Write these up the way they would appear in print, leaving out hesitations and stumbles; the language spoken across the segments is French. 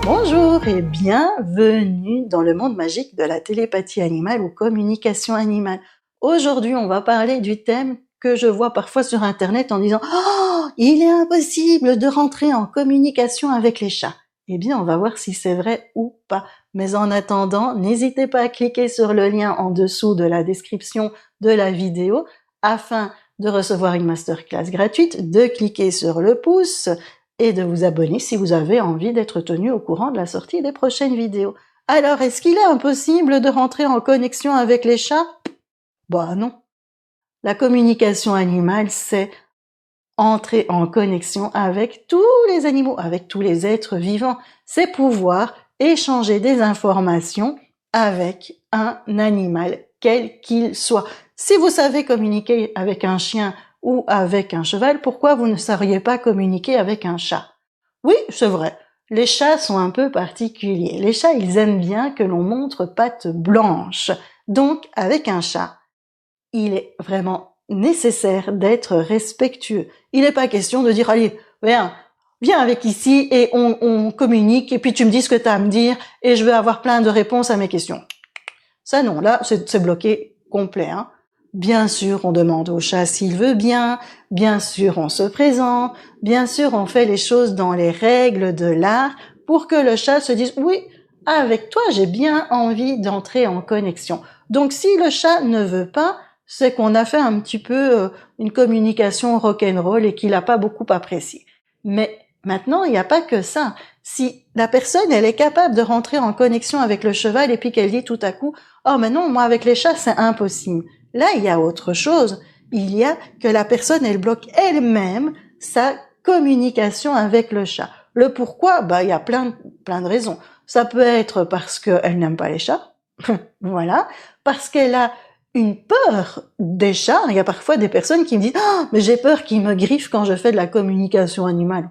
Bonjour et bienvenue dans le monde magique de la télépathie animale ou communication animale. Aujourd'hui, on va parler du thème que je vois parfois sur Internet en disant « Oh, il est impossible de rentrer en communication avec les chats ». Eh bien, on va voir si c'est vrai ou pas. Mais en attendant, n'hésitez pas à cliquer sur le lien en dessous de la description de la vidéo afin de recevoir une masterclass gratuite, de cliquer sur le pouce et de vous abonner si vous avez envie d'être tenu au courant de la sortie des prochaines vidéos. Alors, est-ce qu'il est impossible de rentrer en connexion avec les chats? Bah non. La communication animale, c'est entrer en connexion avec tous les animaux, avec tous les êtres vivants. C'est pouvoir échanger des informations avec un animal, quel qu'il soit. Si vous savez communiquer avec un chien ou avec un cheval, pourquoi vous ne sauriez pas communiquer avec un chat? Oui, c'est vrai. Les chats sont un peu particuliers. Les chats, ils aiment bien que l'on montre patte blanche. Donc, avec un chat, il est vraiment nécessaire d'être respectueux. Il n'est pas question de dire, allez, viens avec ici et on communique et puis tu me dis ce que tu as à me dire et je veux avoir plein de réponses à mes questions. Ça non, là, c'est bloqué complet. Hein. Bien sûr, on demande au chat s'il veut bien sûr, on se présente, bien sûr, on fait les choses dans les règles de l'art pour que le chat se dise « Oui, avec toi, j'ai bien envie d'entrer en connexion ». Donc, si le chat ne veut pas, c'est qu'on a fait un petit peu une communication rock'n'roll et qu'il n'a pas beaucoup apprécié. Mais maintenant, il n'y a pas que ça. Si la personne, elle est capable de rentrer en connexion avec le cheval et puis qu'elle dit tout à coup « Oh, mais non, moi, avec les chats, c'est impossible ». Là, il y a autre chose. Il y a que la personne, elle bloque elle-même sa communication avec le chat. Le pourquoi, il y a plein de raisons. Ça peut être parce qu'elle n'aime pas les chats. Voilà. Parce qu'elle a une peur des chats. Il y a parfois des personnes qui me disent « Oh, mais j'ai peur qu'ils me griffent quand je fais de la communication animale ».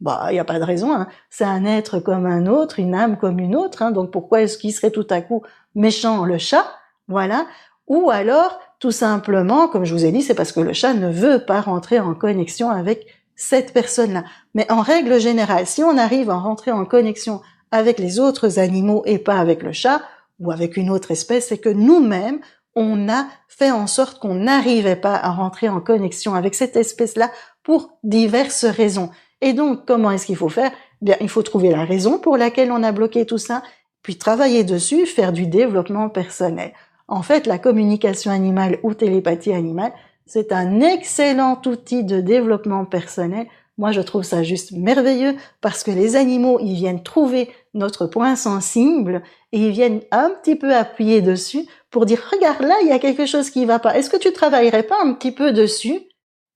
Il n'y a pas de raison. Hein. C'est un être comme un autre, une âme comme une autre. Hein. Donc pourquoi est-ce qu'il serait tout à coup méchant, le chat? Voilà. Ou alors, tout simplement, comme je vous ai dit, c'est parce que le chat ne veut pas rentrer en connexion avec cette personne-là. Mais en règle générale, si on arrive à rentrer en connexion avec les autres animaux et pas avec le chat, ou avec une autre espèce, c'est que nous-mêmes, on a fait en sorte qu'on n'arrivait pas à rentrer en connexion avec cette espèce-là pour diverses raisons. Et donc, comment est-ce qu'il faut faire? Bien, il faut trouver la raison pour laquelle on a bloqué tout ça, puis travailler dessus, faire du développement personnel. En fait, la communication animale ou télépathie animale, c'est un excellent outil de développement personnel. Moi, je trouve ça juste merveilleux parce que les animaux, ils viennent trouver notre point sensible et ils viennent un petit peu appuyer dessus pour dire « Regarde, là, il y a quelque chose qui va pas. Est-ce que tu travaillerais pas un petit peu dessus ?»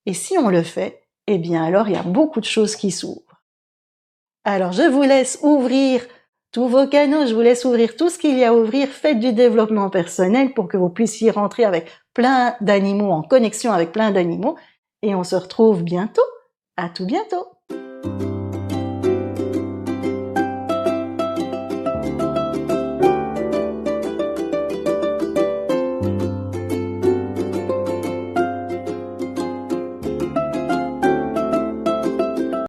Et si on le fait, eh bien alors, il y a beaucoup de choses qui s'ouvrent. Alors, je vous laisse ouvrir tous vos canaux, je vous laisse ouvrir tout ce qu'il y a à ouvrir. Faites du développement personnel pour que vous puissiez rentrer avec plein d'animaux, en connexion avec plein d'animaux. Et on se retrouve bientôt. À tout bientôt.